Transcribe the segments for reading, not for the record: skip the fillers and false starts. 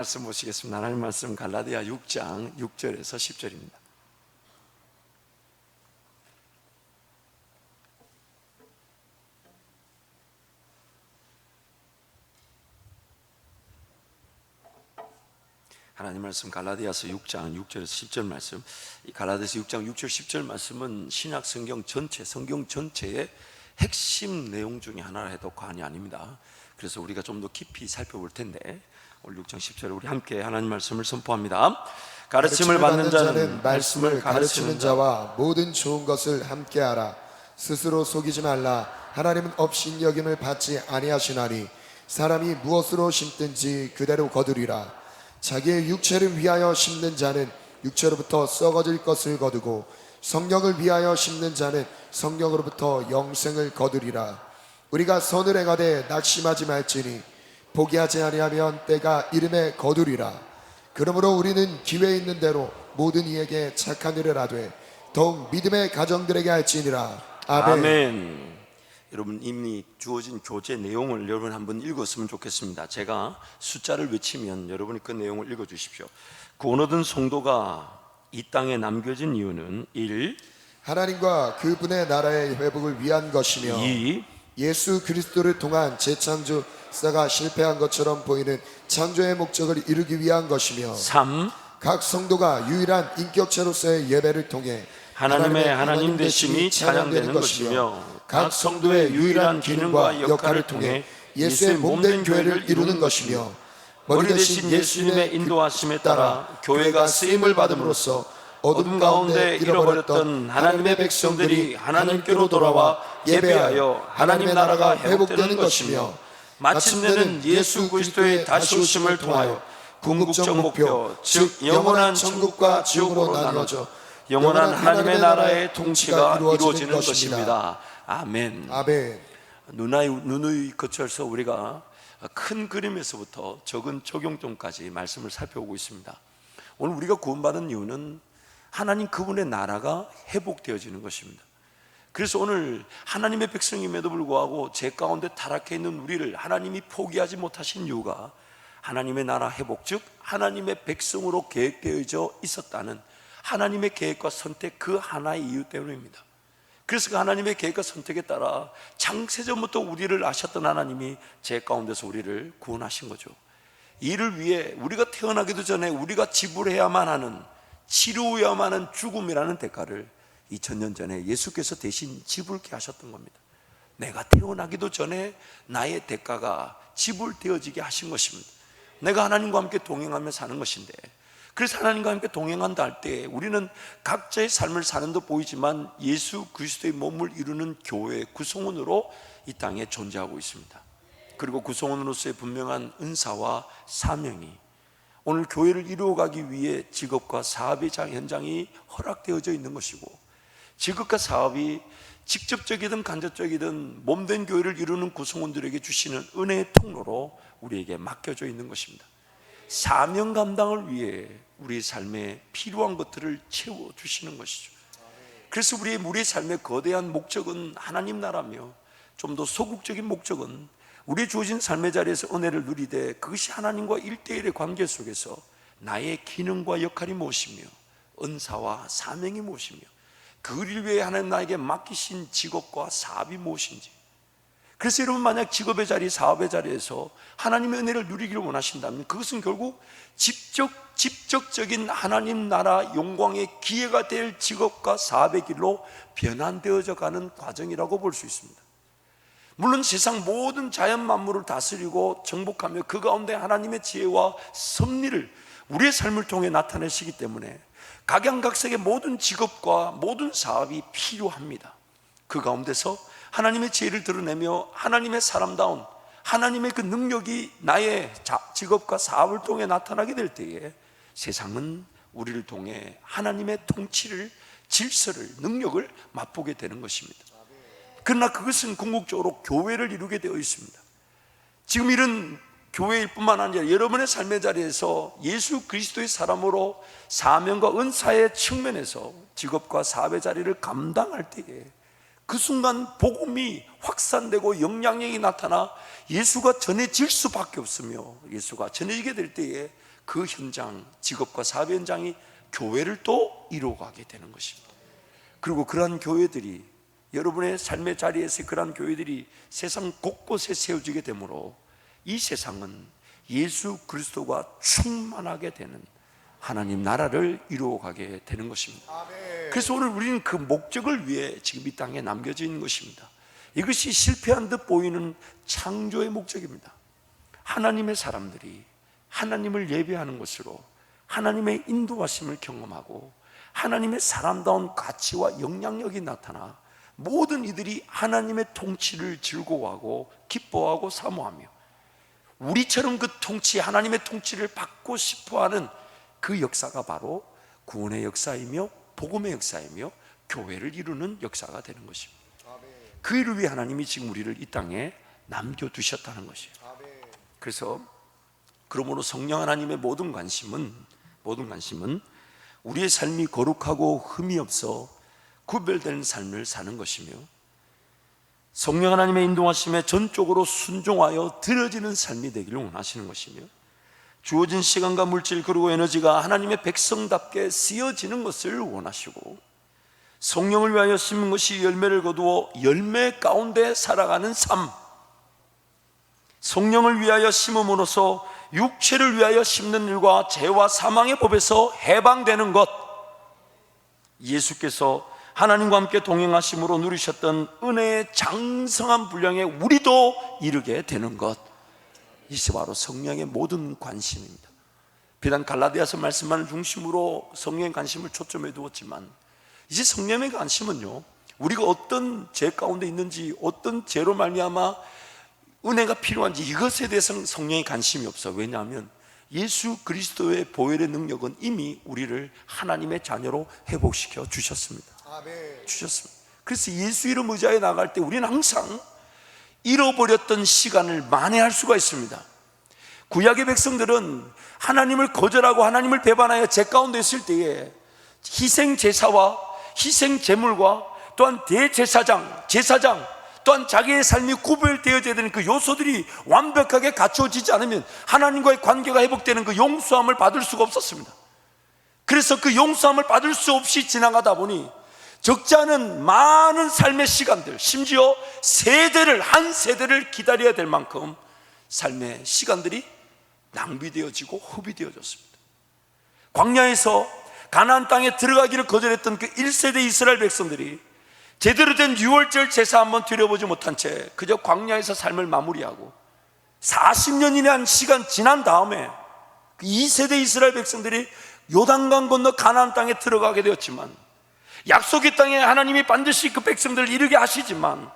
말씀 보시겠습니다. 하나님 말씀 갈라디아 6장 6절에서 10절입니다. 하나님 말씀 갈라디아서 6장 6절에서 10절 말씀. 이 갈라디아서 6장 6절 10절 말씀은 신약 성경 전체의 핵심 내용 중에 하나라 해도 과언이 아닙니다. 그래서 우리가 좀 더 깊이 살펴볼 텐데 오늘 6장 10절에 우리 함께 하나님 말씀을 선포합니다. 가르침을 받는 자는 말씀을 가르치는 자와 모든 좋은 것을 함께하라. 스스로 속이지 말라. 하나님은 없인 여김을 받지 아니하시나니 사람이 무엇으로 심든지 그대로 거두리라. 자기의 육체를 위하여 심는 자는 육체로부터 썩어질 것을 거두고 성령을 위하여 심는 자는 성령으로부터 영생을 거두리라. 우리가 선을 행하되 낙심하지 말지니 포기하지 아니하면 때가 이름에 거두리라. 그러므로 우리는 기회 있는 대로 모든 이에게 착한 일을 하되 더욱 믿음의 가정들에게 할지니라. 아멘. 아멘. 여러분 이미 주어진 교재 내용을 여러분 한번 읽었으면 좋겠습니다. 제가 숫자를 외치면 여러분이 그 내용을 읽어주십시오. 구원 얻은 성도가 이 땅에 남겨진 이유는 1. 하나님과 그분의 나라의 회복을 위한 것이며 2. 예수 그리스도를 통한 재창조사가 실패한 것처럼 보이는 창조의 목적을 이루기 위한 것이며 3. 각 성도가 유일한 인격체로서의 예배를 통해 하나님의 하나님 되심이 찬양되는 것이며 각 성도의 유일한 기능과 역할을 통해 예수의 몸된 교회를 이루는 것이며 머리 대신 예수님의 인도하심에 따라 교회가 쓰임을 받음으로써 어둠 가운데 잃어버렸던 하나님의 백성들이 하나님께로 돌아와 예배하여 하나님의 나라가 회복되는 것이며 마침내는 예수 그리스도의 다시 오심을 통하여 궁극적 목표, 즉 영원한 천국과 지옥으로 나누어져 영원한 하나님의 나라의 통치가 이루어지는 것입니다. 아멘. 아멘. 누누이 거쳐서 우리가 큰 그림에서부터 적은 적용점까지 말씀을 살펴보고 있습니다. 오늘 우리가 구원받은 이유는 하나님 그분의 나라가 회복되어지는 것입니다. 그래서 오늘 하나님의 백성임에도 불구하고 죄 가운데 타락해 있는 우리를 하나님이 포기하지 못하신 이유가 하나님의 나라 회복, 즉 하나님의 백성으로 계획되어져 있었다는 하나님의 계획과 선택 그 하나의 이유 때문입니다. 그래서 그 하나님의 계획과 선택에 따라 창세전부터 우리를 아셨던 하나님이 죄 가운데서 우리를 구원하신 거죠. 이를 위해 우리가 태어나기도 전에 우리가 지불해야만 하는, 치루어야만 하는 죽음이라는 대가를 2000년 전에 예수께서 대신 지불케 하셨던 겁니다. 내가 태어나기도 전에 나의 대가가 지불되어지게 하신 것입니다. 내가 하나님과 함께 동행하며 사는 것인데, 그래서 하나님과 함께 동행한다 할 때 우리는 각자의 삶을 사는 듯 보이지만 예수 그리스도의 몸을 이루는 교회의 구성원으로 이 땅에 존재하고 있습니다. 그리고 구성원으로서의 분명한 은사와 사명이 오늘 교회를 이루어가기 위해 직업과 사업의 현장이 허락되어져 있는 것이고, 직업과 사업이 직접적이든 간접적이든 몸된 교회를 이루는 구성원들에게 주시는 은혜의 통로로 우리에게 맡겨져 있는 것입니다. 사명 감당을 위해 우리의 삶에 필요한 것들을 채워주시는 것이죠. 그래서 우리의 삶의 거대한 목적은 하나님 나라며, 좀 더 소극적인 목적은 우리의 주어진 삶의 자리에서 은혜를 누리되 그것이 하나님과 1대1의 관계 속에서 나의 기능과 역할이 무엇이며 은사와 사명이 무엇이며 그를 위해 하나님 나에게 맡기신 직업과 사업이 무엇인지. 그래서 여러분 만약 직업의 자리, 사업의 자리에서 하나님의 은혜를 누리기를 원하신다면 그것은 결국 직접적인 하나님 나라 영광의 기회가 될 직업과 사업의 길로 변환되어져 가는 과정이라고 볼 수 있습니다. 물론 세상 모든 자연 만물을 다스리고 정복하며 그 가운데 하나님의 지혜와 섭리를 우리의 삶을 통해 나타내시기 때문에 각양각색의 모든 직업과 모든 사업이 필요합니다. 그 가운데서 하나님의 지혜를 드러내며 하나님의 사람다운 하나님의 그 능력이 나의 직업과 사업을 통해 나타나게 될 때에 세상은 우리를 통해 하나님의 통치를, 질서를, 능력을 맛보게 되는 것입니다. 그러나 그것은 궁극적으로 교회를 이루게 되어 있습니다. 지금 이런 교회일 뿐만 아니라 여러분의 삶의 자리에서 예수 그리스도의 사람으로 사명과 은사의 측면에서 직업과 사업의 자리를 감당할 때에 그 순간 복음이 확산되고 영향력이 나타나 예수가 전해질 수밖에 없으며 예수가 전해지게 될 때에 그 현장, 직업과 사업 현장이 교회를 또 이루어가게 되는 것입니다. 그리고 그러한 교회들이, 여러분의 삶의 자리에서 그러한 교회들이 세상 곳곳에 세워지게 되므로 이 세상은 예수 그리스도가 충만하게 되는 하나님 나라를 이루어가게 되는 것입니다. 그래서 오늘 우리는 그 목적을 위해 지금 이 땅에 남겨져 있는 것입니다. 이것이 실패한 듯 보이는 창조의 목적입니다. 하나님의 사람들이 하나님을 예배하는 것으로 하나님의 인도하심을 경험하고 하나님의 사람다운 가치와 영향력이 나타나 모든 이들이 하나님의 통치를 즐거워하고 기뻐하고 사모하며 우리처럼 그 통치, 하나님의 통치를 받고 싶어하는 그 역사가 바로 구원의 역사이며 복음의 역사이며 교회를 이루는 역사가 되는 것입니다. 그 일을 위해 하나님이 지금 우리를 이 땅에 남겨두셨다는 것이에요. 그래서 그러므로 성령 하나님의 모든 관심은 우리의 삶이 거룩하고 흠이 없어 구별되는 삶을 사는 것이며 성령 하나님의 인도하심에 전적으로 순종하여 드려지는 삶이 되기를 원하시는 것이며 주어진 시간과 물질 그리고 에너지가 하나님의 백성답게 쓰여지는 것을 원하시고 성령을 위하여 심은 것이 열매를 거두어 열매 가운데 살아가는 삶, 성령을 위하여 심음으로써 육체를 위하여 심는 일과 죄와 사망의 법에서 해방되는 것, 예수께서 하나님과 함께 동행하심으로 누리셨던 은혜의 장성한 분량에 우리도 이르게 되는 것, 이것이 바로 성령의 모든 관심입니다. 비단 갈라디아서 말씀만을 중심으로 성령의 관심을 초점해 두었지만 이제 성령의 관심은요, 우리가 어떤 죄 가운데 있는지, 어떤 죄로 말미암아 은혜가 필요한지 이것에 대해서는 성령의 관심이 없어. 왜냐하면 예수 그리스도의 보혈의 능력은 이미 우리를 하나님의 자녀로 회복시켜 주셨습니다. 주셨습니다. 그래서 예수 이름 의지하여 나갈 때 우리는 항상 잃어버렸던 시간을 만회할 수가 있습니다. 구약의 백성들은 하나님을 거절하고 하나님을 배반하여 죄 가운데 있을 때에 희생 제사와 희생 제물과 또한 대제사장, 제사장, 또한 자기의 삶이 구별되어져야 되는 그 요소들이 완벽하게 갖추어지지 않으면 하나님과의 관계가 회복되는 그 용서함을 받을 수가 없었습니다. 그래서 그 용서함을 받을 수 없이 지나가다 보니 적지 않은 많은 삶의 시간들, 심지어 한 세대를 기다려야 될 만큼 삶의 시간들이 낭비되어지고 허비되어졌습니다. 광야에서 가나안 땅에 들어가기를 거절했던 그 1세대 이스라엘 백성들이 제대로 된 유월절 제사 한번 드려보지 못한 채 그저 광야에서 삶을 마무리하고 40년이나 시간 지난 다음에 그 2세대 이스라엘 백성들이 요단강 건너 가나안 땅에 들어가게 되었지만, 약속의 땅에 하나님이 반드시 그 백성들을 이르게 하시지만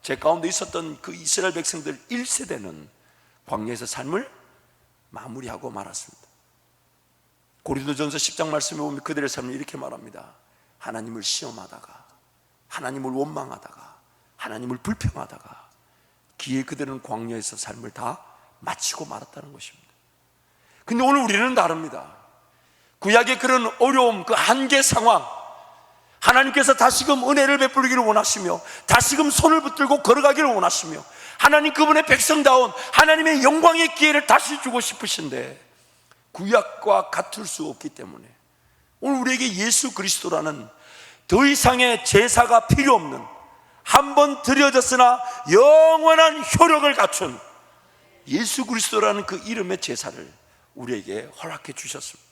제 가운데 있었던 그 이스라엘 백성들 1세대는 광야에서 삶을 마무리하고 말았습니다. 고린도전서 10장 말씀에 보면 그들의 삶을 이렇게 말합니다. 하나님을 시험하다가, 하나님을 원망하다가, 하나님을 불평하다가 기에 그들은 광야에서 삶을 다 마치고 말았다는 것입니다. 근데 오늘 우리는 다릅니다. 구약의 그런 어려움, 그 한계 상황, 하나님께서 다시금 은혜를 베풀기를 원하시며 다시금 손을 붙들고 걸어가기를 원하시며 하나님 그분의 백성다운 하나님의 영광의 기회를 다시 주고 싶으신데 구약과 같을 수 없기 때문에 오늘 우리에게 예수 그리스도라는 더 이상의 제사가 필요 없는, 한 번 드려졌으나 영원한 효력을 갖춘 예수 그리스도라는 그 이름의 제사를 우리에게 허락해 주셨습니다.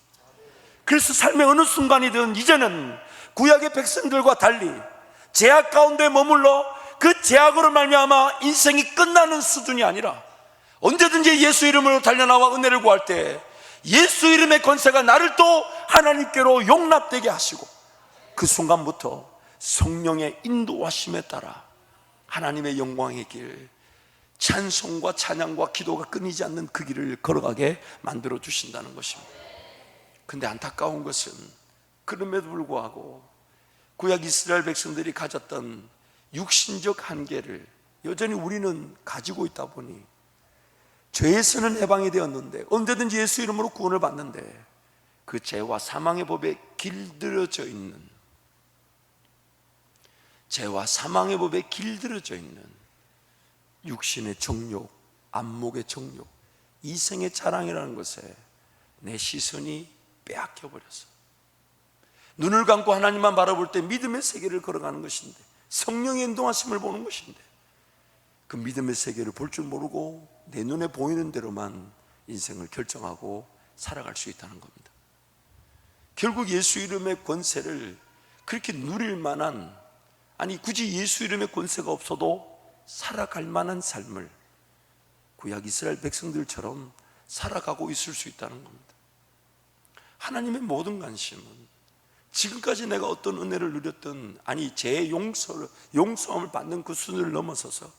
그래서 삶의 어느 순간이든 이제는 구약의 백성들과 달리 죄악 가운데 머물러 그 죄악으로 말미암아 인생이 끝나는 수준이 아니라 언제든지 예수 이름으로 달려나와 은혜를 구할 때 예수 이름의 권세가 나를 또 하나님께로 용납되게 하시고 그 순간부터 성령의 인도하심에 따라 하나님의 영광의 길, 찬송과 찬양과 기도가 끊이지 않는 그 길을 걸어가게 만들어 주신다는 것입니다. 근데 안타까운 것은 그럼에도 불구하고 구약 이스라엘 백성들이 가졌던 육신적 한계를 여전히 우리는 가지고 있다 보니 죄에서는 해방이 되었는데 언제든지 예수 이름으로 구원을 받는데 그 죄와 사망의 법에 길들여져 있는, 죄와 사망의 법에 길들여져 있는 육신의 정욕, 안목의 정욕, 이생의 자랑이라는 것에 내 시선이 빼앗겨 버렸어. 눈을 감고 하나님만 바라볼 때 믿음의 세계를 걸어가는 것인데, 성령의 인도하심을 보는 것인데, 그 믿음의 세계를 볼 줄 모르고 내 눈에 보이는 대로만 인생을 결정하고 살아갈 수 있다는 겁니다. 결국 예수 이름의 권세를 그렇게 누릴 만한, 아니 굳이 예수 이름의 권세가 없어도 살아갈 만한 삶을 구약 이스라엘 백성들처럼 살아가고 있을 수 있다는 겁니다. 하나님의 모든 관심은 지금까지 내가 어떤 은혜를 누렸던, 아니 제 용서함을 받는 그 수준을 넘어서서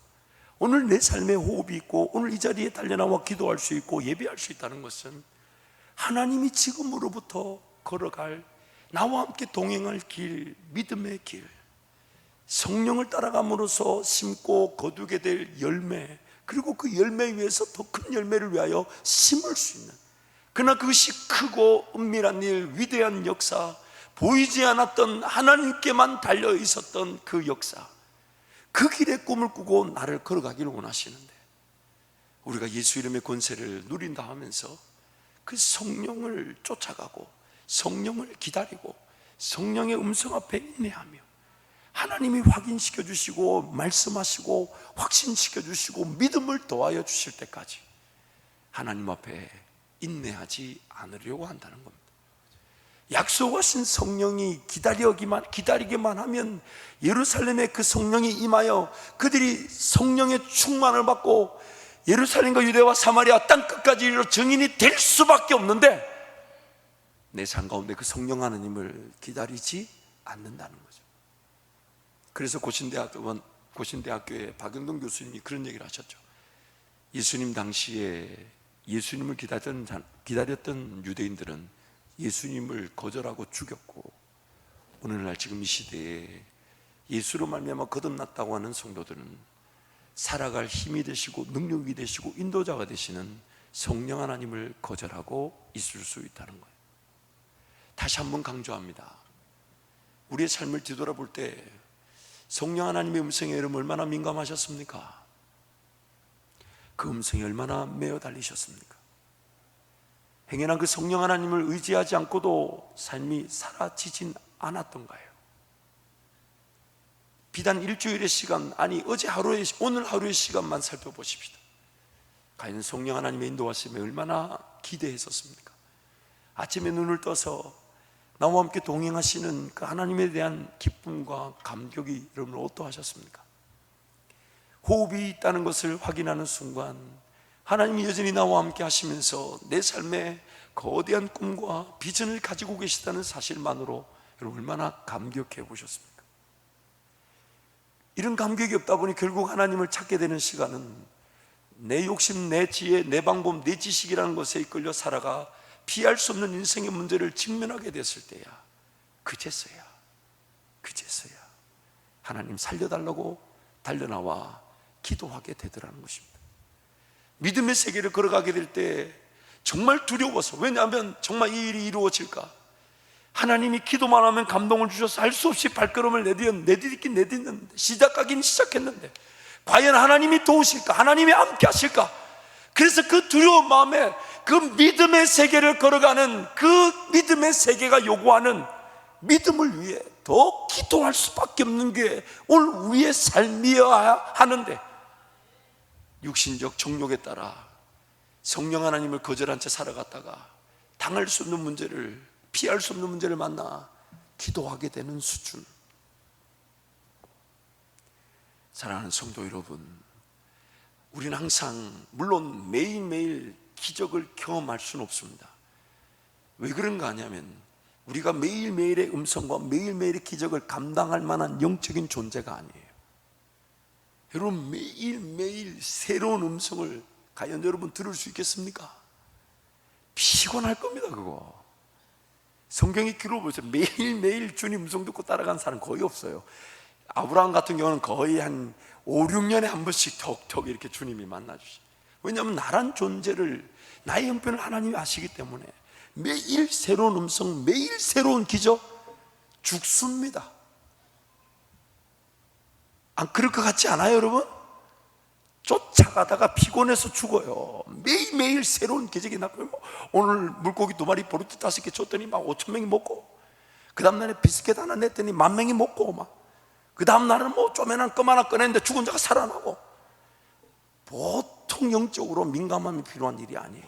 오늘 내 삶에 호흡이 있고 오늘 이 자리에 달려나와 기도할 수 있고 예배할 수 있다는 것은 하나님이 지금으로부터 걸어갈, 나와 함께 동행할 길, 믿음의 길, 성령을 따라감으로써 심고 거두게 될 열매, 그리고 그 열매 위에서 더 큰 열매를 위하여 심을 수 있는, 그러나 그것이 크고 은밀한 일, 위대한 역사, 보이지 않았던 하나님께만 달려 있었던 그 역사, 그 길의 꿈을 꾸고 나를 걸어가기를 원하시는데, 우리가 예수 이름의 권세를 누린다 하면서 그 성령을 쫓아가고 성령을 기다리고 성령의 음성 앞에 인내하며 하나님이 확인시켜 주시고 말씀하시고 확신시켜 주시고 믿음을 더하여 주실 때까지 하나님 앞에 인내하지 않으려고 한다는 겁니다. 약속하신 성령이 기다리기만 하면 예루살렘에 그 성령이 임하여 그들이 성령의 충만을 받고 예루살렘과 유대와 사마리아 땅 끝까지 이르러 증인이 될 수밖에 없는데, 내 삶 가운데 그 성령 하나님을 기다리지 않는다는 거죠. 그래서 고신대학교의 박영동 교수님이 그런 얘기를 하셨죠. 예수님 당시에 예수님을 기다렸던 유대인들은 예수님을 거절하고 죽였고, 오늘날 지금 이 시대에 예수로 말미암아 거듭났다고 하는 성도들은 살아갈 힘이 되시고 능력이 되시고 인도자가 되시는 성령 하나님을 거절하고 있을 수 있다는 거예요. 다시 한번 강조합니다. 우리의 삶을 뒤돌아볼 때 성령 하나님의 음성에 여러분 얼마나 민감하셨습니까? 그 음성에 얼마나 매어 달리셨습니까? 행여나 그 성령 하나님을 의지하지 않고도 삶이 사라지진 않았던가요? 비단 일주일의 시간, 아니 오늘 하루의 시간만 살펴보십시다. 과연 성령 하나님의 인도하심에 얼마나 기대했었습니까? 아침에 눈을 떠서 나와 함께 동행하시는 그 하나님에 대한 기쁨과 감격이 여러분 어떠하셨습니까? 호흡이 있다는 것을 확인하는 순간 하나님이 여전히 나와 함께 하시면서 내 삶에 거대한 꿈과 비전을 가지고 계시다는 사실만으로 여러분 얼마나 감격해 보셨습니까? 이런 감격이 없다 보니 결국 하나님을 찾게 되는 시간은 내 욕심, 내 지혜, 내 방법, 내 지식이라는 것에 이끌려 살아가 피할 수 없는 인생의 문제를 직면하게 됐을 때야 그제서야 하나님 살려달라고 달려나와 기도하게 되더라는 것입니다. 믿음의 세계를 걸어가게 될 때 정말 두려워서, 왜냐하면 정말 이 일이 이루어질까, 하나님이 기도만 하면 감동을 주셔서 할 수 없이 발걸음을 내딛는데 시작하긴 시작했는데 과연 하나님이 도우실까, 하나님이 함께 하실까, 그래서 그 두려운 마음에 그 믿음의 세계를 걸어가는, 그 믿음의 세계가 요구하는 믿음을 위해 더 기도할 수밖에 없는 게 오늘 우리의 삶이어야 하는데, 육신적 정욕에 따라 성령 하나님을 거절한 채 살아갔다가 당할 수 없는 문제를, 피할 수 없는 문제를 만나 기도하게 되는 수준. 사랑하는 성도 여러분, 우리는 항상 물론 매일매일 기적을 경험할 수는 없습니다. 왜 그런가 하냐면 우리가 매일매일의 음성과 매일매일의 기적을 감당할 만한 영적인 존재가 아니에요. 여러분, 매일매일 새로운 음성을 과연 여러분 들을 수 있겠습니까? 피곤할 겁니다. 그거 성경이 기록을 보세요. 매일매일 주님 음성 듣고 따라간 사람 거의 없어요. 아브라함 같은 경우는 거의 한 5, 6년에 한 번씩 톡톡 이렇게 주님이 만나주시죠. 왜냐하면 나란 존재를, 나의 형편을 하나님이 아시기 때문에 매일 새로운 음성, 매일 새로운 기적, 죽습니다. 안 그럴 것 같지 않아요, 여러분? 쫓아가다가 피곤해서 죽어요. 매일매일 새로운 기적이 나고요. 오늘 물고기 2마리 보르트 5개 줬더니 막 5천 명이 먹고, 그 다음날에 비스켓 하나 냈더니 10,000명이 먹고, 막 그 다음날은 뭐 쪼매난 껌 하나 꺼냈는데 죽은 자가 살아나고. 보통 영적으로 민감함이 필요한 일이 아니에요.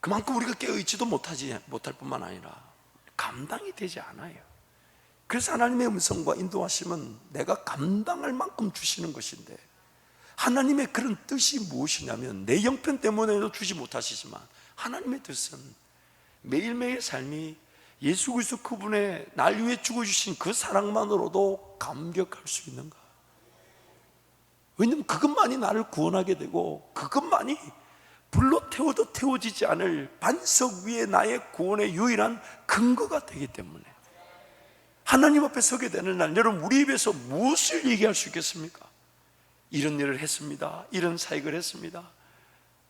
그만큼 우리가 깨어있지도 못할 뿐만 아니라 감당이 되지 않아요. 그래서 하나님의 음성과 인도하심은 내가 감당할 만큼 주시는 것인데, 하나님의 그런 뜻이 무엇이냐면, 내 형편 때문에도 주지 못하시지만 하나님의 뜻은 매일매일 삶이 예수 그리스도 그분의 날 위해 죽어주신 그 사랑만으로도 감격할 수 있는가. 왜냐하면 그것만이 나를 구원하게 되고, 그것만이 불로 태워도 태워지지 않을 반석 위에 나의 구원의 유일한 근거가 되기 때문에, 하나님 앞에 서게 되는 날, 여러분 우리 입에서 무엇을 얘기할 수 있겠습니까? 이런 일을 했습니다, 이런 사역을 했습니다.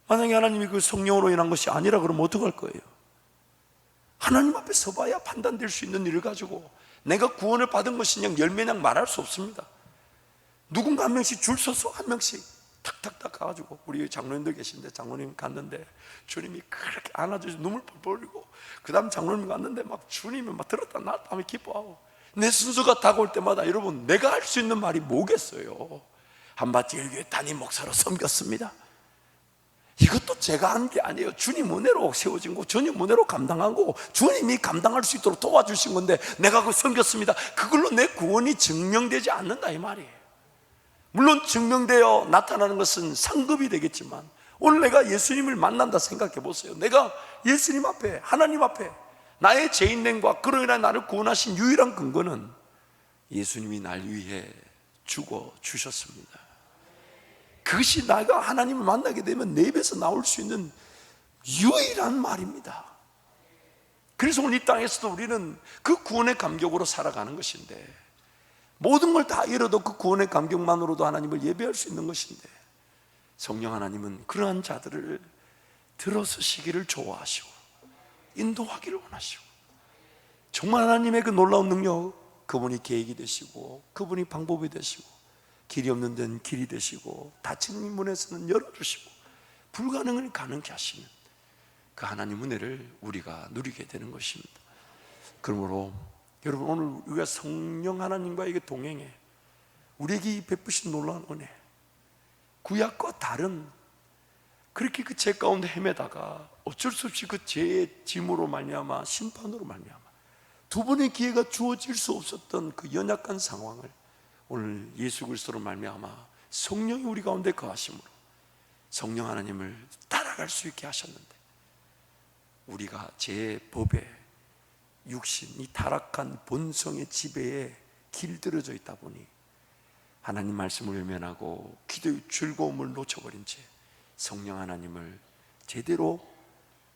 만약에 하나님이 그 성령으로 인한 것이 아니라 그러면 어떡할 거예요? 하나님 앞에 서봐야 판단될 수 있는 일을 가지고 내가 구원을 받은 것이냐 열매냐 말할 수 없습니다. 누군가 한 명씩 줄 서서 한 명씩 탁탁탁 가가지고, 우리 장로님들 계신데 장로님 갔는데 주님이 그렇게 안아주셔서 눈물 펄펄 흘리고, 그 다음 장로님 갔는데 막 주님이 막 들었다 놨다 하며 기뻐하고, 내 순서가 다가올 때마다 여러분 내가 할 수 있는 말이 뭐겠어요? 한밭제일교회 담임 목사로 섬겼습니다. 이것도 제가 한 게 아니에요. 주님 은혜로 세워진 거, 주님 은혜로 감당한 거고, 주님이 감당할 수 있도록 도와주신 건데 내가 그걸 섬겼습니다. 그걸로 내 구원이 증명되지 않는다 이 말이에요. 물론 증명되어 나타나는 것은 상급이 되겠지만, 오늘 내가 예수님을 만난다 생각해 보세요. 내가 예수님 앞에, 하나님 앞에 나의 죄인됨과 그로 인해 나를 구원하신 유일한 근거는 예수님이 날 위해 죽어 주셨습니다. 그것이 내가 하나님을 만나게 되면 내 입에서 나올 수 있는 유일한 말입니다. 그래서 오늘 이 땅에서도 우리는 그 구원의 감격으로 살아가는 것인데, 모든 걸 다 잃어도 그 구원의 감격만으로도 하나님을 예배할 수 있는 것인데, 성령 하나님은 그러한 자들을 들어서시기를 좋아하시고 인도하기를 원하시고, 정말 하나님의 그 놀라운 능력, 그분이 계획이 되시고 그분이 방법이 되시고, 길이 없는 데는 길이 되시고 닫힌 문에서는 열어주시고 불가능을 가능케 하시는 그 하나님 은혜를 우리가 누리게 되는 것입니다. 그러므로 여러분, 오늘 우리가 성령 하나님과 이게 동행해 우리에게 베푸신 놀라운 은혜, 구약과 다른 그렇게 그 죄 가운데 헤매다가 어쩔 수 없이 그 죄의 짐으로 말미암아 심판으로 말미암아 두 번의 기회가 주어질 수 없었던 그 연약한 상황을 오늘 예수 그리스도로 말미암아 성령이 우리 가운데 거하심으로 성령 하나님을 따라갈 수 있게 하셨는데, 우리가 제 법에 육신, 이 타락한 본성의 지배에 길들여져 있다 보니 하나님 말씀을 외면하고 기도의 즐거움을 놓쳐버린 채 성령 하나님을 제대로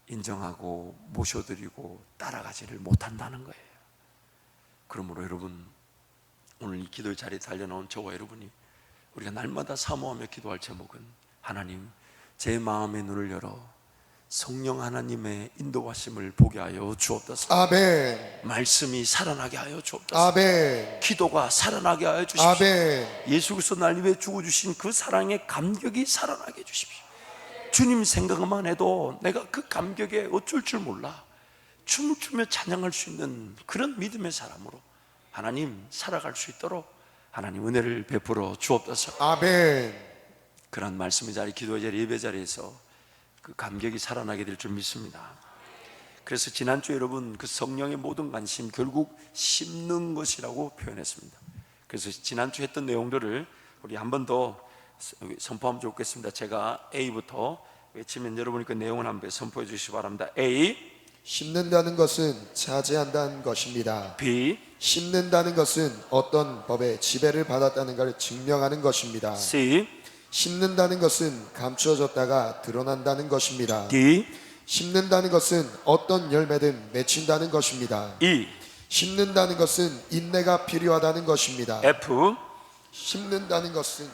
인정하고 모셔드리고 따라가지를 못한다는 거예요. 그러므로 여러분, 오늘 이 기도의 자리에 달려나온 저와 여러분이 우리가 날마다 사모하며 기도할 제목은, 하나님 제 마음의 눈을 열어 성령 하나님의 인도하심을 보게 하여 주옵소서. 아멘. 말씀이 살아나게 하여 주옵소서. 아멘. 기도가 살아나게 하여 주십시오. 아멘. 예수 그리스도 날 위해 죽어주신 그 사랑의 감격이 살아나게 해주십시오. 주님 생각만 해도 내가 그 감격에 어쩔 줄 몰라 춤을 추며 찬양할 수 있는 그런 믿음의 사람으로 하나님 살아갈 수 있도록 하나님 은혜를 베풀어 주옵소서. 아멘. 그런 말씀의 자리, 기도의 자리, 예배 자리에서 그 감격이 살아나게 될 줄 믿습니다. 그래서 지난주 여러분, 그 성령의 모든 관심 결국 심는 것이라고 표현했습니다. 그래서 지난주 했던 내용들을 우리 한 번 더 선포하면 좋겠습니다. 제가 A부터 외치면 여러분이 그 내용을 한번 선포해 주시기 바랍니다. A. 심는다는 것은 차지한다는 것입니다. B. 심는다는 것은 어떤 법의 지배를 받았다는 걸 증명하는 것입니다. C. 심는다는 것은 감추어졌다가 드러난다는 것입니다. D. 심는다는 것은 어떤 열매든 맺힌다는 것입니다. E. 심는다는 것은 인내가 필요하다는 것입니다. F. 심는다는 것은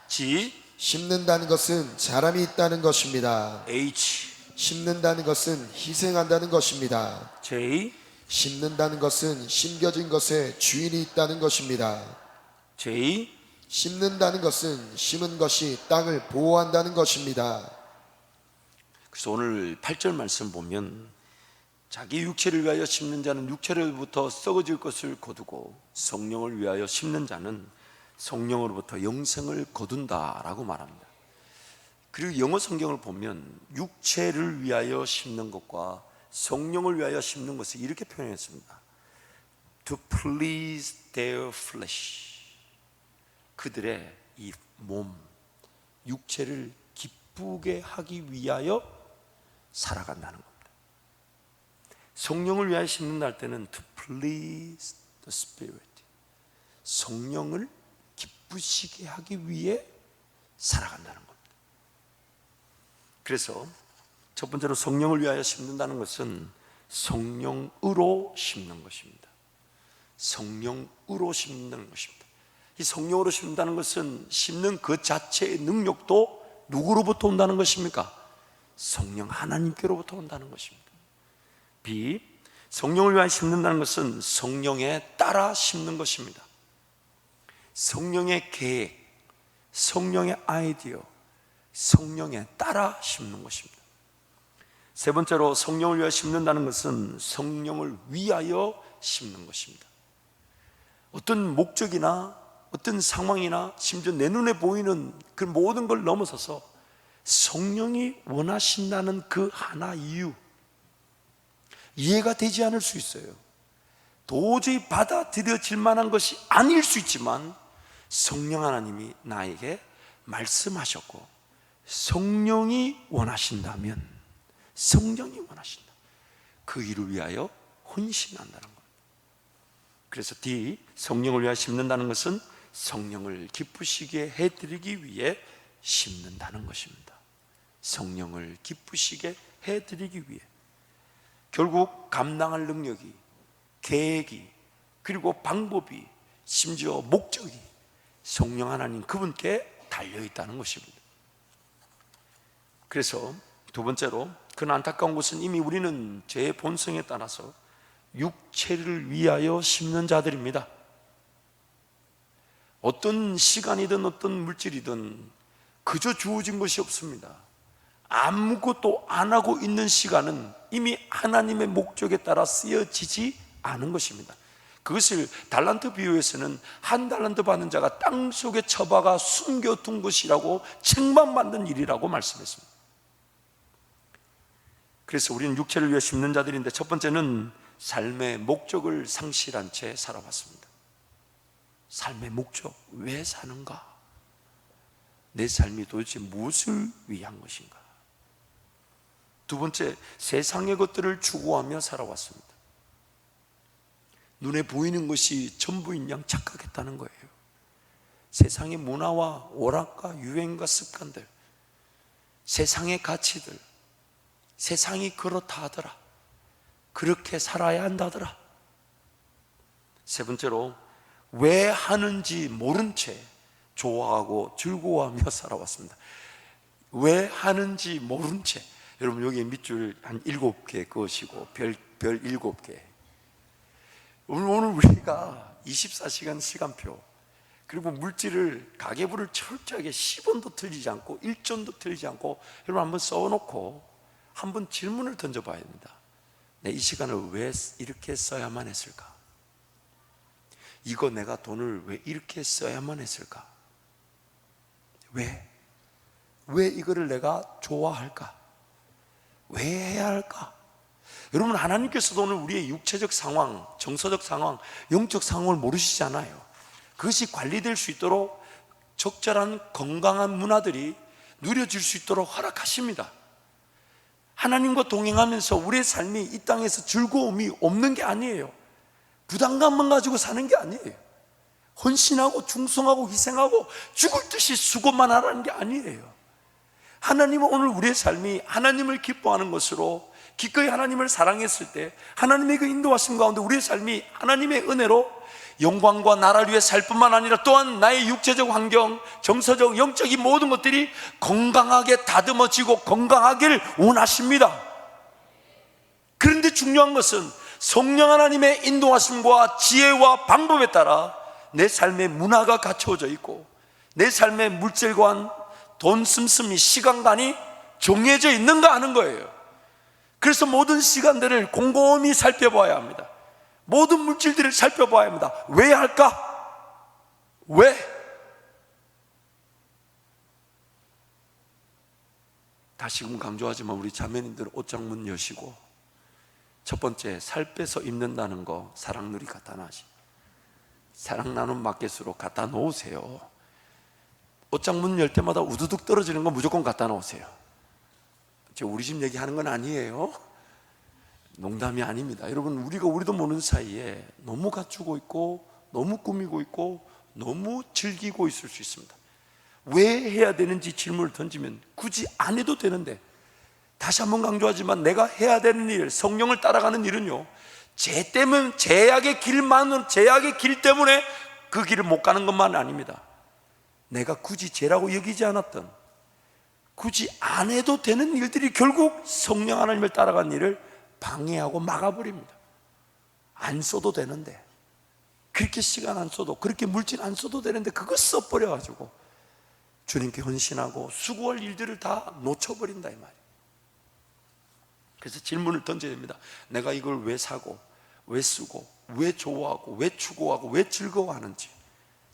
G. 심는다는 것은 사람이 있다는 것입니다. H. 심는다는 것은 희생한다는 것입니다. J. 심는다는 것은 심겨진 것에 주인이 있다는 것입니다. J. 심는다는 것은 심은 것이 땅을 보호한다는 것입니다. 그래서 오늘 8절 말씀 보면 자기 육체를 위하여 심는 자는 육체로부터 썩어질 것을 거두고 성령을 위하여 심는 자는 성령으로부터 영생을 거둔다라고 말합니다. 그리고 영어 성경을 보면 육체를 위하여 심는 것과 성령을 위하여 심는 것을 이렇게 표현했습니다. To please their flesh. 그들의 이 몸, 육체를 기쁘게 하기 위하여 살아간다는 겁니다. 성령을 위하여 심는다 할 때는 to please the spirit. 성령을 기쁘시게 하기 위해 살아간다는 겁니다. 그래서 첫 번째로 성령을 위하여 심는다는 것은 성령으로 심는 것입니다. 성령으로 심는 것입니다. 이 성령으로 심는다는 것은 심는 그 자체의 능력도 누구로부터 온다는 것입니까? 성령 하나님께로부터 온다는 것입니다. B. 성령을 위하여 심는다는 것은 성령에 따라 심는 것입니다. 성령의 계획, 성령의 아이디어, 성령에 따라 심는 것입니다. 세 번째로 성령을 위하여 심는다는 것은 성령을 위하여 심는 것입니다. 어떤 목적이나 어떤 상황이나 심지어 내 눈에 보이는 그 모든 걸 넘어서서 성령이 원하신다는 그 하나 이유, 이해가 되지 않을 수 있어요. 도저히 받아들여질 만한 것이 아닐 수 있지만 성령 하나님이 나에게 말씀하셨고 성령이 원하신다면 성령이 원하신다. 그 일을 위하여 헌신한다는 겁니다. 그래서 D. 성령을 위하여 심는다는 것은 성령을 기쁘시게 해드리기 위해 심는다는 것입니다. 성령을 기쁘시게 해드리기 위해. 결국 감당할 능력이, 계획이, 그리고 방법이, 심지어 목적이 성령 하나님 그분께 달려있다는 것입니다. 그래서 두 번째로 그런 안타까운 것은 이미 우리는 제 본성에 따라서 육체를 위하여 심는 자들입니다. 어떤 시간이든 어떤 물질이든 그저 주어진 것이 없습니다. 아무것도 안 하고 있는 시간은 이미 하나님의 목적에 따라 쓰여지지 않은 것입니다. 그것을 달란트 비유에서는 한 달란트 받는 자가 땅속에 처박아 숨겨둔 것이라고 책만 만든 일이라고 말씀했습니다. 그래서 우리는 육체를 위해 심는 자들인데 첫 번째는 삶의 목적을 상실한 채 살아왔습니다. 삶의 목적, 왜 사는가? 내 삶이 도대체 무엇을 위한 것인가? 두 번째, 세상의 것들을 추구하며 살아왔습니다. 눈에 보이는 것이 전부인 양 착각했다는 거예요. 세상의 문화와 오락과 유행과 습관들, 세상의 가치들, 세상이 그렇다 하더라, 그렇게 살아야 한다더라. 세 번째로, 왜 하는지 모른 채 좋아하고 즐거워하며 살아왔습니다. 왜 하는지 모른 채. 여러분 여기 밑줄 한 7개 그으시고 별 7개. 오늘 우리가 24시간 시간표, 그리고 물질을, 가계부를 철저하게 10원도 틀리지 않고 1전도 틀리지 않고 여러분 한번 써놓고 한번 질문을 던져봐야 됩니다. 내 이 시간을 왜 이렇게 써야만 했을까? 이거 내가 돈을 왜 이렇게 써야만 했을까? 왜 이거를 내가 좋아할까? 왜 해야 할까? 여러분, 하나님께서도 오늘 우리의 육체적 상황, 정서적 상황, 영적 상황을 모르시잖아요. 그것이 관리될 수 있도록 적절한 건강한 문화들이 누려질 수 있도록 허락하십니다. 하나님과 동행하면서 우리의 삶이 이 땅에서 즐거움이 없는 게 아니에요. 부담감만 가지고 사는 게 아니에요. 헌신하고 충성하고 희생하고 죽을 듯이 수고만 하라는 게 아니에요. 하나님은 오늘 우리의 삶이 하나님을 기뻐하는 것으로, 기꺼이 하나님을 사랑했을 때 하나님의 그 인도하심 가운데 우리의 삶이 하나님의 은혜로 영광과 나라를 위해 살 뿐만 아니라 또한 나의 육체적 환경, 정서적, 영적인 모든 것들이 건강하게 다듬어지고 건강하길 원하십니다. 그런데 중요한 것은 성령 하나님의 인도하심과 지혜와 방법에 따라 내 삶의 문화가 갖춰져 있고 내 삶의 물질관, 돈 씀씀이, 시간관이 정해져 있는가 하는 거예요. 그래서 모든 시간들을 곰곰이 살펴봐야 합니다. 모든 물질들을 살펴봐야 합니다. 왜 할까? 왜? 다시금 강조하지만 우리 자매님들 옷장문 여시고, 첫 번째, 살 빼서 입는다는 거 사랑놀이 갖다 놔시. 사랑 나눔 마켓으로 갖다 놓으세요. 옷장문 열 때마다 우두둑 떨어지는 거 무조건 갖다 놓으세요. 우리 집 얘기하는 건 아니에요. 농담이 아닙니다. 여러분, 우리도 모르는 사이에 너무 갖추고 있고, 너무 꾸미고 있고, 너무 즐기고 있을 수 있습니다. 왜 해야 되는지 질문을 던지면 굳이 안 해도 되는데, 다시 한번 강조하지만 내가 해야 되는 일, 성령을 따라가는 일은요, 죄 때문에, 제약의 길 때문에 그 길을 못 가는 것만 아닙니다. 내가 굳이 죄라고 여기지 않았던, 굳이 안 해도 되는 일들이 결국 성령 하나님을 따라가는 일을 방해하고 막아버립니다. 안 써도 되는데, 그렇게 시간 안 써도, 그렇게 물질 안 써도 되는데 그거 써버려가지고 주님께 헌신하고 수고할 일들을 다 놓쳐버린다 이 말이에요. 그래서 질문을 던져야 됩니다. 내가 이걸 왜 사고, 왜 쓰고, 왜 좋아하고, 왜 추구하고, 왜 즐거워하는지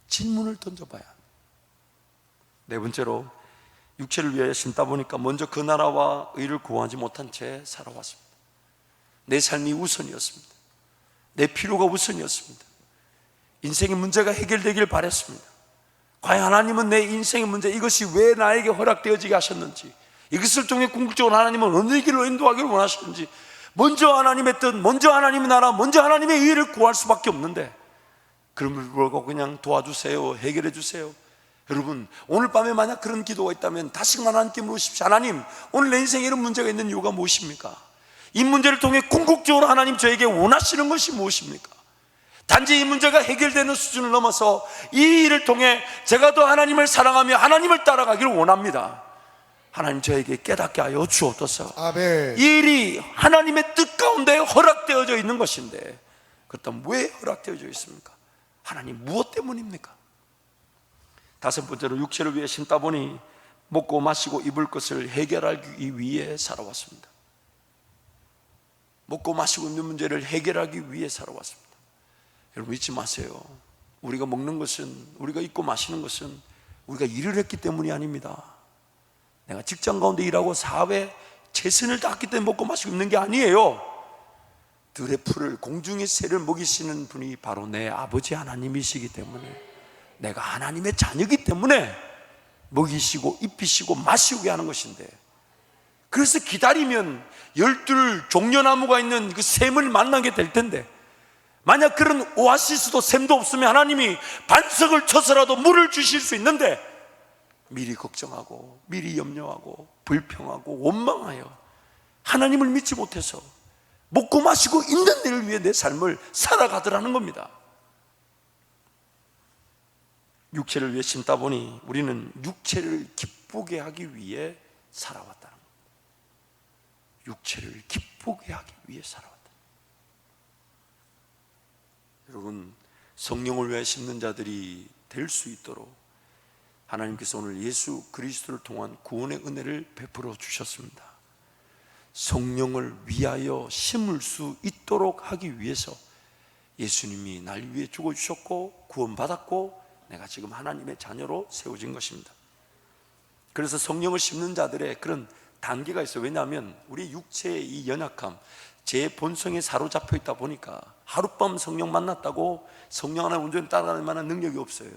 질문을 던져봐야 합니다. 네 번째로, 육체를 위하여 심다 보니까 먼저 그 나라와 의를 구하지 못한 채 살아왔습니다. 내 삶이 우선이었습니다. 내 필요가 우선이었습니다. 인생의 문제가 해결되길 바랬습니다. 과연 하나님은 내 인생의 문제, 이것이 왜 나에게 허락되어지게 하셨는지, 이것을 통해 궁극적으로 하나님은 어느 길로 인도하기를 원하시는지, 먼저 하나님의 뜻, 먼저 하나님의 나라, 먼저 하나님의 의를 구할 수밖에 없는데, 그럼을 불구하고 그냥 도와주세요, 해결해 주세요. 여러분, 오늘 밤에 만약 그런 기도가 있다면 다시금 하나님께 물으십시오. 하나님, 오늘 내 인생에 이런 문제가 있는 이유가 무엇입니까? 이 문제를 통해 궁극적으로 하나님 저에게 원하시는 것이 무엇입니까? 단지 이 문제가 해결되는 수준을 넘어서 이 일을 통해 제가 더 하나님을 사랑하며 하나님을 따라가기를 원합니다. 하나님 저에게 깨닫게 하여 주옵소서. 아멘. 이 일이 하나님의 뜻 가운데 허락되어져 있는 것인데, 그렇다면 왜 허락되어져 있습니까? 하나님 무엇 때문입니까? 다섯 번째로, 육체를 위해 심다 보니 먹고 마시고 입을 것을 해결하기 위해 살아왔습니다. 먹고 마시고 입는 문제를 해결하기 위해 살아왔습니다. 여러분, 잊지 마세요. 우리가 먹는 것은, 우리가 입고 마시는 것은 우리가 일을 했기 때문이 아닙니다. 내가 직장 가운데 일하고 사회에 최선을 다했기 때문에 먹고 마시고 입는 게 아니에요. 들의 풀을, 공중의 새를 먹이시는 분이 바로 내 아버지 하나님이시기 때문에, 내가 하나님의 자녀이기 때문에 먹이시고 입히시고 마시게 하는 것인데, 그래서 기다리면 12 종려나무가 있는 그 샘을 만나게 될 텐데, 만약 그런 오아시스도 샘도 없으면 하나님이 반석을 쳐서라도 물을 주실 수 있는데, 미리 걱정하고 미리 염려하고 불평하고 원망하여 하나님을 믿지 못해서 먹고 마시고 있는 일을 위해 내 삶을 살아가더라는 겁니다. 육체를 위해 심다 보니 우리는 육체를 기쁘게 하기 위해 살아왔다는 겁니다. 육체를 기쁘게 하기 위해 살아왔다. 여러분, 성령을 위해 심는 자들이 될 수 있도록 하나님께서 오늘 예수 그리스도를 통한 구원의 은혜를 베풀어 주셨습니다. 성령을 위하여 심을 수 있도록 하기 위해서 예수님이 날 위해 죽어주셨고 구원받았고, 내가 지금 하나님의 자녀로 세워진 것입니다. 그래서 성령을 심는 자들의 그런 단계가 있어요. 왜냐하면 우리 육체의 이 연약함, 제 본성에 사로잡혀 있다 보니까 하룻밤 성령 만났다고 성령 하나 온전히 따라가는 만한 능력이 없어요.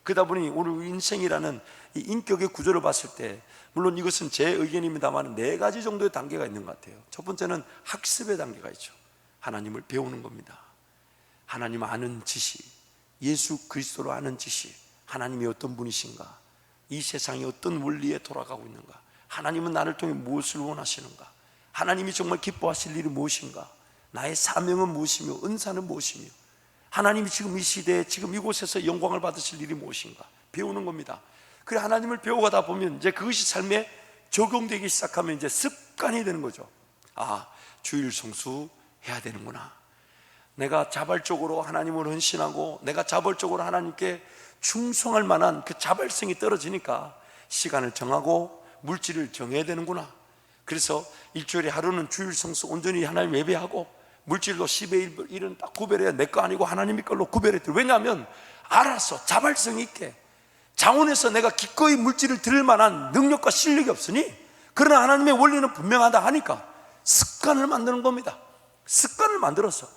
그러다 보니 오늘 인생이라는 이 인격의 구조를 봤을 때, 물론 이것은 제 의견입니다만 4가지 정도의 단계가 있는 것 같아요. 첫 번째는 학습의 단계가 있죠. 하나님을 배우는 겁니다. 하나님 아는 지식, 예수 그리스도로 아는 지식, 하나님이 어떤 분이신가, 이 세상이 어떤 원리에 돌아가고 있는가, 하나님은 나를 통해 무엇을 원하시는가, 하나님이 정말 기뻐하실 일이 무엇인가, 나의 사명은 무엇이며 은사는 무엇이며, 하나님이 지금 이 시대에 지금 이곳에서 영광을 받으실 일이 무엇인가 배우는 겁니다. 그래, 하나님을 배워가다 보면 이제 그것이 삶에 적용되기 시작하면 이제 습관이 되는 거죠. 아, 주일 성수 해야 되는구나, 내가 자발적으로 하나님을 헌신하고 내가 자발적으로 하나님께 충성할 만한 그 자발성이 떨어지니까 시간을 정하고 물질을 정해야 되는구나. 그래서 일주일에 하루는 주일 성수 온전히 하나님 예배하고 물질도 10의 1은 딱 구별해야 내 거 아니고 하나님의 걸로 구별해야 돼. 왜냐하면 알아서 자발성 있게 자원에서 내가 기꺼이 물질을 드릴 만한 능력과 실력이 없으니, 그러나 하나님의 원리는 분명하다 하니까 습관을 만드는 겁니다. 습관을 만들어서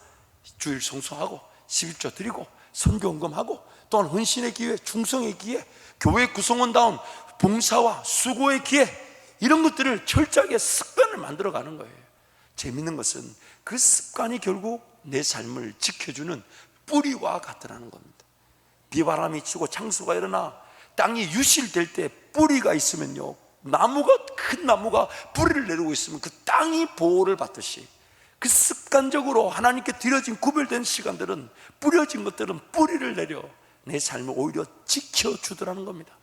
주일 성수하고 11조 드리고 선교 헌금하고 또한 헌신의 기회, 충성의 기회, 교회 구성원다운 봉사와 수고의 기회, 이런 것들을 철저하게 습관을 만들어가는 거예요. 재밌는 것은 그 습관이 결국 내 삶을 지켜주는 뿌리와 같더라는 겁니다. 비바람이 치고 창수가 일어나 땅이 유실될 때 뿌리가 있으면요, 큰 나무가 뿌리를 내리고 있으면 그 땅이 보호를 받듯이 그 습관적으로 하나님께 드려진 구별된 시간들은, 뿌려진 것들은 뿌리를 내려 내 삶을 오히려 지켜주더라는 겁니다.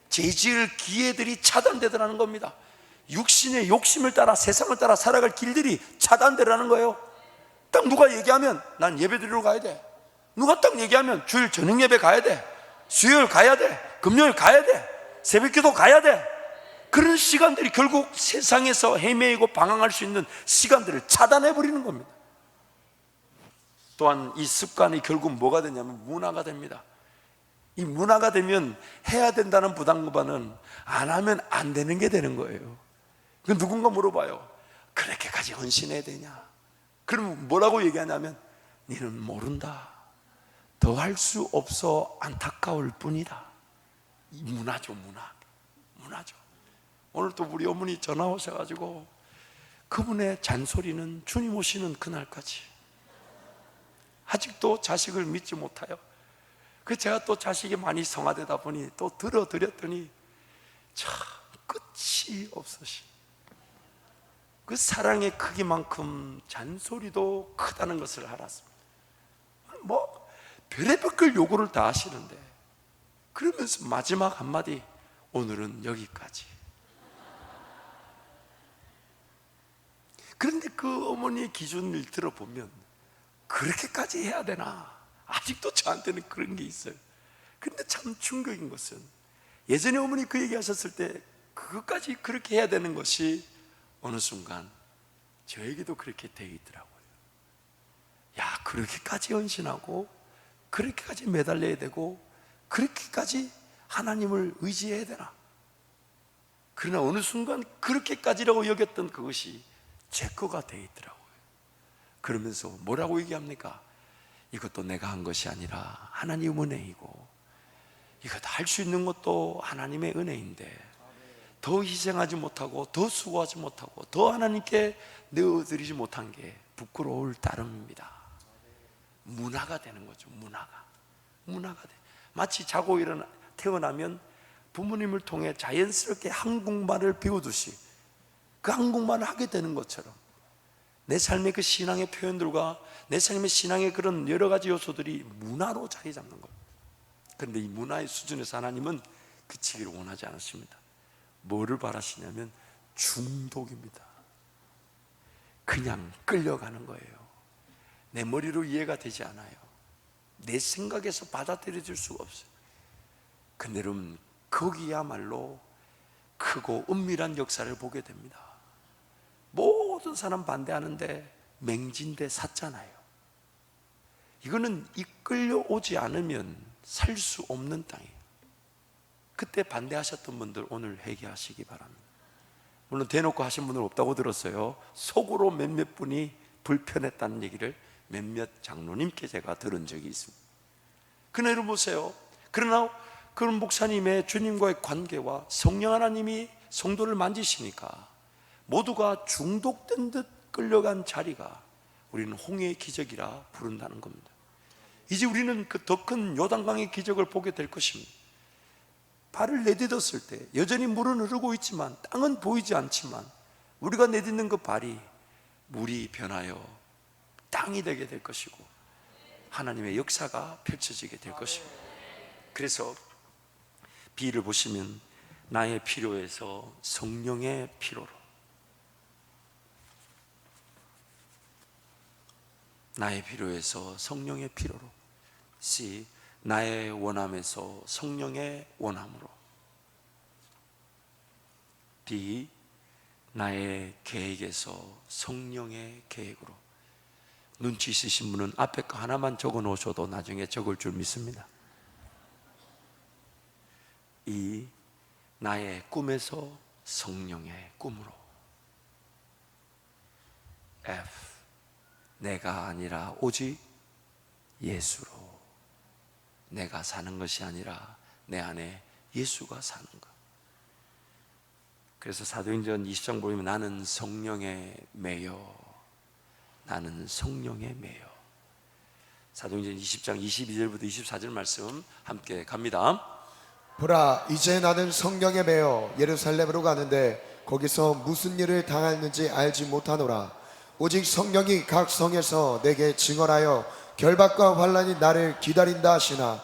재질 기회들이 차단되더라는 겁니다. 육신의 욕심을 따라 세상을 따라 살아갈 길들이 차단되라는 거예요. 딱 누가 얘기하면 난 예배 드리러 가야 돼, 누가 딱 얘기하면 주일 저녁 예배 가야 돼, 수요일 가야 돼, 금요일 가야 돼, 새벽기도 가야 돼, 그런 시간들이 결국 세상에서 헤매이고 방황할 수 있는 시간들을 차단해버리는 겁니다. 또한 이 습관이 결국 뭐가 되냐면 문화가 됩니다. 이 문화가 되면 해야 된다는 부담보다는 안 하면 안 되는 게 되는 거예요. 그 누군가 물어봐요. 그렇게까지 헌신해야 되냐? 그러면 뭐라고 얘기하냐면 너는 모른다, 더 할 수 없어 안타까울 뿐이다. 이 문화죠. 문화죠. 오늘 또 우리 어머니 전화 오셔가지고 그분의 잔소리는 주님 오시는 그날까지 아직도 자식을 믿지 못하여, 그 제가 또 자식이 많이 성화되다 보니 또 들어드렸더니 참 끝이 없으시. 그 사랑의 크기만큼 잔소리도 크다는 것을 알았습니다. 뭐 별의별 걸 요구를 다 하시는데, 그러면서 마지막 한마디, 오늘은 여기까지. 그런데 그 어머니의 기준을 들어보면 그렇게까지 해야 되나? 아직도 저한테는 그런 게 있어요. 근데 참 충격인 것은, 예전에 어머니 그 얘기 하셨을 때 그것까지 그렇게 해야 되는 것이 어느 순간 저에게도 그렇게 돼 있더라고요. 야, 그렇게까지 헌신하고 그렇게까지 매달려야 되고 그렇게까지 하나님을 의지해야 되나? 그러나 어느 순간 그렇게까지라고 여겼던 그것이 제 거가 돼 있더라고요. 그러면서 뭐라고 얘기합니까? 이것도 내가 한 것이 아니라 하나님 은혜이고, 이것 할 수 있는 것도 하나님의 은혜인데 더 희생하지 못하고 더 수고하지 못하고 더 하나님께 내어드리지 못한 게 부끄러울 따름입니다. 문화가 되는 거죠. 문화가 돼. 마치 자고 태어나면 부모님을 통해 자연스럽게 한국말을 배우듯이 그 한국말을 하게 되는 것처럼 내 삶의 그 신앙의 표현들과 내 삶의 신앙의 그런 여러 가지 요소들이 문화로 자리 잡는 거예요. 그런데 이 문화의 수준에서 하나님은 그치기를 원하지 않으십니다. 뭐를 바라시냐면 중독입니다. 그냥 끌려가는 거예요. 내 머리로 이해가 되지 않아요. 내 생각에서 받아들여질 수가 없어요. 근데 여러분, 거기야말로 크고 은밀한 역사를 보게 됩니다. 모든 사람 반대하는데 맹진대 샀잖아요. 이거는 이끌려 오지 않으면 살 수 없는 땅이에요. 그때 반대하셨던 분들 오늘 회개하시기 바랍니다. 물론 대놓고 하신 분은 없다고 들었어요. 속으로 몇몇 분이 불편했다는 얘기를 몇몇 장로님께 제가 들은 적이 있습니다. 그러나 여러분 보세요. 그러나 그런 목사님의 주님과의 관계와 성령 하나님이 성도를 만지시니까 모두가 중독된 듯 끌려간 자리가 우리는 홍해의 기적이라 부른다는 겁니다. 이제 우리는 그 더 큰 요단강의 기적을 보게 될 것입니다. 발을 내딛었을 때 여전히 물은 흐르고 있지만 땅은 보이지 않지만 우리가 내딛는 그 발이 물이 변하여 땅이 되게 될 것이고 하나님의 역사가 펼쳐지게 될 것입니다. 그래서 비를 보시면 나의 필요에서 성령의 필요로, 나의 필요에서 성령의 필요로. C. 나의 원함에서 성령의 원함으로. D. 나의 계획에서 성령의 계획으로. 눈치 있으신 분은 앞에 거 하나만 적어 놓으셔도 나중에 적을 줄 믿습니다. E. 나의 꿈에서 성령의 꿈으로. F. 내가 아니라 오직 예수로. 내가 사는 것이 아니라 내 안에 예수가 사는 것. 그래서 사도행전 20장 보면 나는 성령에 매여, 나는 성령에 매여. 사도행전 20장 22절부터 24절 말씀 함께 갑니다. 보라, 이제 나는 성령에 매여 예루살렘으로 가는데 거기서 무슨 일을 당하는지 알지 못하노라. 오직 성령이 각 성에서 내게 증언하여 결박과 환난이 나를 기다린다 하시나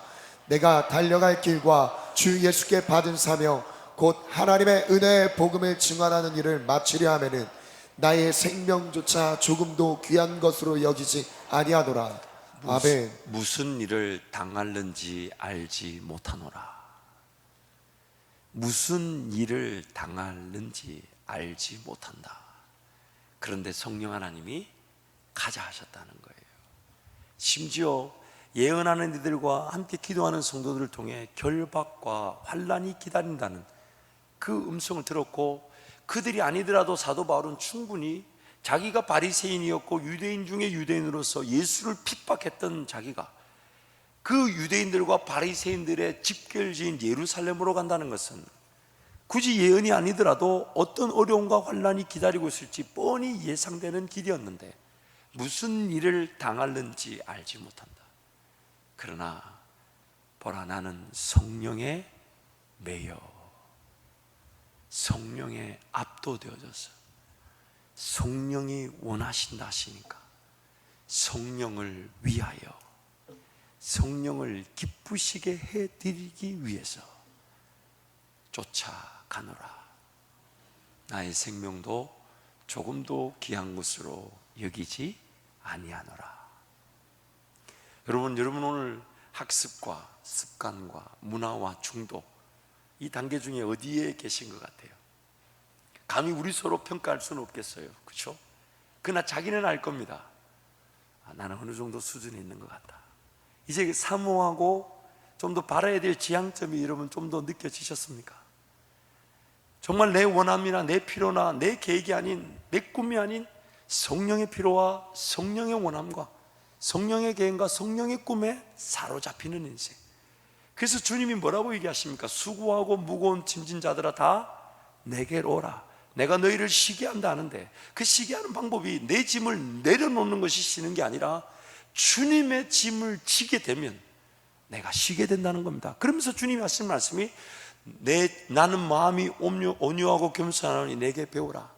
내가 달려갈 길과 주 예수께 받은 사명 곧 하나님의 은혜의 복음을 증언하는 일을 마치려 하면은 나의 생명조차 조금도 귀한 것으로 여기지 아니하노라. 아멘. 무슨 일을 당할는지 알지 못하노라. 무슨 일을 당할는지 알지 못한다. 그런데 성령 하나님이 가자 하셨다는 거예요. 심지어 예언하는 이들과 함께 기도하는 성도들을 통해 결박과 환난이 기다린다는 그 음성을 들었고, 그들이 아니더라도 사도 바울은 충분히 자기가 바리새인이었고 유대인 중에 유대인으로서 예수를 핍박했던 자기가 그 유대인들과 바리새인들의 집결지인 예루살렘으로 간다는 것은 굳이 예언이 아니더라도 어떤 어려움과 환난이 기다리고 있을지 뻔히 예상되는 길이었는데 무슨 일을 당할는지 알지 못한다. 그러나 보라, 나는 성령에 매여 성령에 압도되어져서 성령이 원하신다 하시니까 성령을 위하여 성령을 기쁘시게 해드리기 위해서 쫓아가노라. 나의 생명도 조금도 귀한 것으로 여기지 아니하노라. 여러분 오늘 학습과 습관과 문화와 중독 이 단계 중에 어디에 계신 것 같아요? 감히 우리 서로 평가할 수는 없겠어요, 그렇죠? 그러나 자기는 알 겁니다. 나는 어느 정도 수준에 있는 것 같다. 이제 사모하고 좀 더 바라야 될 지향점이 여러분 좀 더 느껴지셨습니까? 정말 내 원함이나 내 필요나 내 계획이 아닌, 내 꿈이 아닌 성령의 필요와 성령의 원함과 성령의 계획과 성령의 꿈에 사로잡히는 인생. 그래서 주님이 뭐라고 얘기하십니까? 수고하고 무거운 짐진 자들아 다 내게로 오라. 내가 너희를 쉬게 한다 하는데, 그 쉬게 하는 방법이 내 짐을 내려놓는 것이 쉬는 게 아니라 주님의 짐을 지게 되면 내가 쉬게 된다는 겁니다. 그러면서 주님이 하신 말씀이 나는 마음이 온유하고 겸손하니 내게 배우라.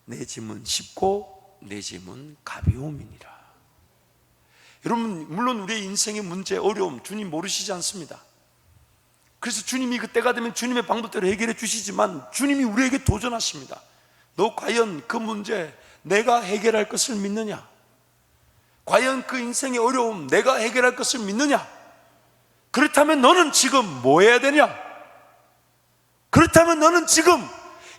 내 짐은 쉽고 내 짐은 가벼움이니라. 여러분, 물론 우리의 인생의 문제, 어려움 주님 모르시지 않습니다. 그래서 주님이 그때가 되면 주님의 방법대로 해결해 주시지만 주님이 우리에게 도전하십니다. 너 과연 그 문제 내가 해결할 것을 믿느냐? 과연 그 인생의 어려움 내가 해결할 것을 믿느냐? 그렇다면 너는 지금 뭐 해야 되냐? 그렇다면 너는 지금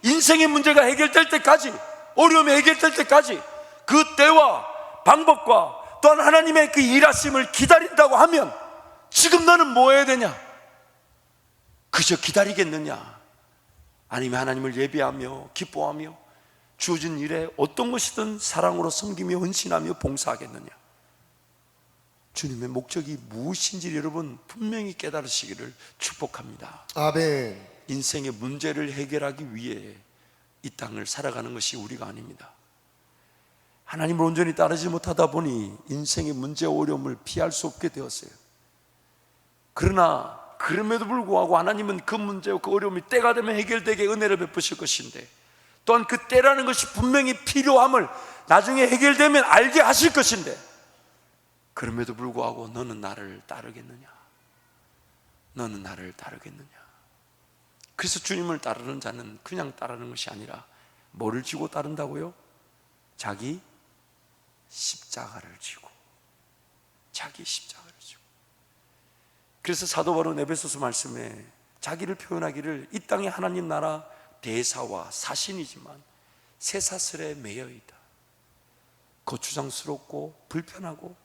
인생의 문제가 해결될 때까지, 어려움이 해결될 때까지 그 때와 방법과 또한 하나님의 그 일하심을 기다린다고 하면 지금 너는 뭐 해야 되냐? 그저 기다리겠느냐? 아니면 하나님을 예배하며 기뻐하며 주어진 일에 어떤 것이든 사랑으로 섬기며 헌신하며 봉사하겠느냐? 주님의 목적이 무엇인지 여러분 분명히 깨달으시기를 축복합니다. 아멘. 인생의 문제를 해결하기 위해 이 땅을 살아가는 것이 우리가 아닙니다. 하나님을 온전히 따르지 못하다 보니 인생의 문제 어려움을 피할 수 없게 되었어요. 그러나 그럼에도 불구하고 하나님은 그 문제와 그 어려움이 때가 되면 해결되게 은혜를 베푸실 것인데, 또한 그 때라는 것이 분명히 필요함을 나중에 해결되면 알게 하실 것인데, 그럼에도 불구하고 너는 나를 따르겠느냐? 너는 나를 따르겠느냐? 그래서 주님을 따르는 자는 그냥 따르는 것이 아니라 뭐를 지고 따른다고요? 자기 십자가를 지고. 자기 십자가를 지고. 그래서 사도 바울은 에베소서 말씀에 자기를 표현하기를 이 땅의 하나님 나라 대사와 사신이지만 쇠사슬에 매여 있다. 거추장스럽고 불편하고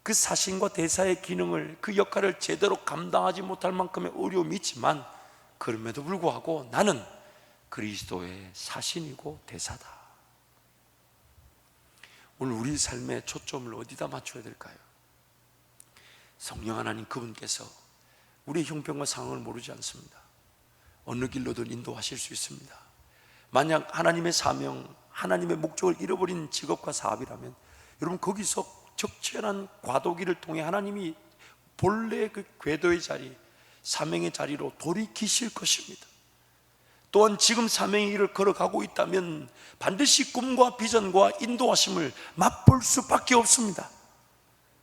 그 사신과 대사의 기능을, 그 역할을 제대로 감당하지 못할 만큼의 어려움이 있지만 그럼에도 불구하고 나는 그리스도의 사신이고 대사다. 오늘 우리 삶의 초점을 어디다 맞춰야 될까요? 성령 하나님 그분께서 우리의 형편과 상황을 모르지 않습니다. 어느 길로든 인도하실 수 있습니다. 만약 하나님의 사명, 하나님의 목적을 잃어버린 직업과 사업이라면 여러분 거기서 적절한 과도기를 통해 하나님이 본래 그 궤도의 자리, 사명의 자리로 돌이키실 것입니다. 또한 지금 사명의 길을 걸어가고 있다면 반드시 꿈과 비전과 인도하심을 맛볼 수밖에 없습니다.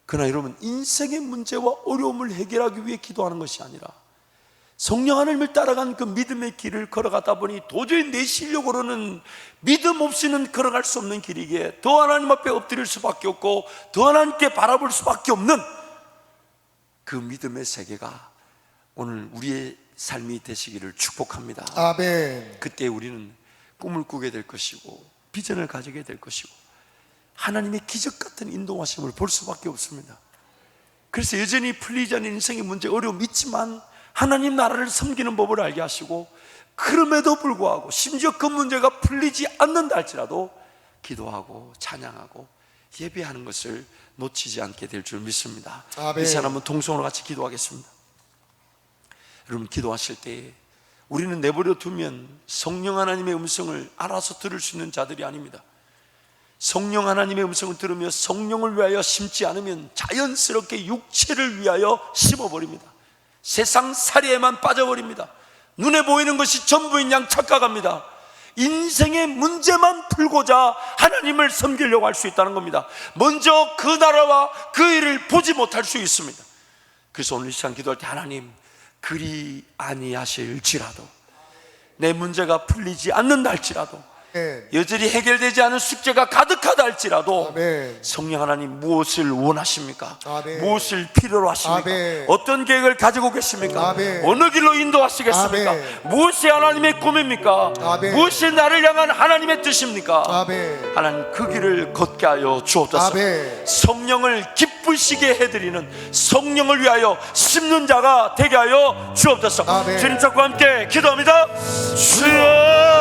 그러나 여러분, 인생의 문제와 어려움을 해결하기 위해 기도하는 것이 아니라 성령 하나님을 따라간 그 믿음의 길을 걸어가다 보니 도저히 내 실력으로는 믿음 없이는 걸어갈 수 없는 길이기에 더 하나님 앞에 엎드릴 수밖에 없고 더 하나님께 바라볼 수밖에 없는 그 믿음의 세계가 오늘 우리의 삶이 되시기를 축복합니다. 아멘. 그때 우리는 꿈을 꾸게 될 것이고 비전을 가지게 될 것이고 하나님의 기적 같은 인도하심을 볼 수밖에 없습니다. 그래서 여전히 풀리지 않는 인생의 문제, 어려움이 있지만 하나님 나라를 섬기는 법을 알게 하시고 그럼에도 불구하고 심지어 그 문제가 풀리지 않는다 할지라도 기도하고 찬양하고 예배하는 것을 놓치지 않게 될 줄 믿습니다. 아멘. 이 시간 한번 통성으로 같이 기도하겠습니다. 여러분, 기도하실 때 우리는 내버려 두면 성령 하나님의 음성을 알아서 들을 수 있는 자들이 아닙니다. 성령 하나님의 음성을 들으며 성령을 위하여 심지 않으면 자연스럽게 육체를 위하여 심어버립니다. 세상 살이에만 빠져버립니다. 눈에 보이는 것이 전부인 양 착각합니다. 인생의 문제만 풀고자 하나님을 섬기려고 할 수 있다는 겁니다. 먼저 그 나라와 그 일을 보지 못할 수 있습니다. 그래서 오늘 이 시간 기도할 때 하나님, 그리 아니하실지라도 내 문제가 풀리지 않는다 할지라도 여전히 해결되지 않은 숙제가 가득하다 할지라도 아멘. 성령 하나님 무엇을 원하십니까? 아멘. 무엇을 필요로 하십니까? 아멘. 어떤 계획을 가지고 계십니까? 아멘. 어느 길로 인도하시겠습니까? 아멘. 무엇이 하나님의 꿈입니까? 아멘. 무엇이 나를 향한 하나님의 뜻입니까? 아멘. 하나님 그 길을 걷게 하여 주옵소서. 아멘. 성령을 기쁘시게 해드리는, 성령을 위하여 심는 자가 되게 하여 주옵소서. 아멘. 주님 찾고 함께 기도합니다. 주여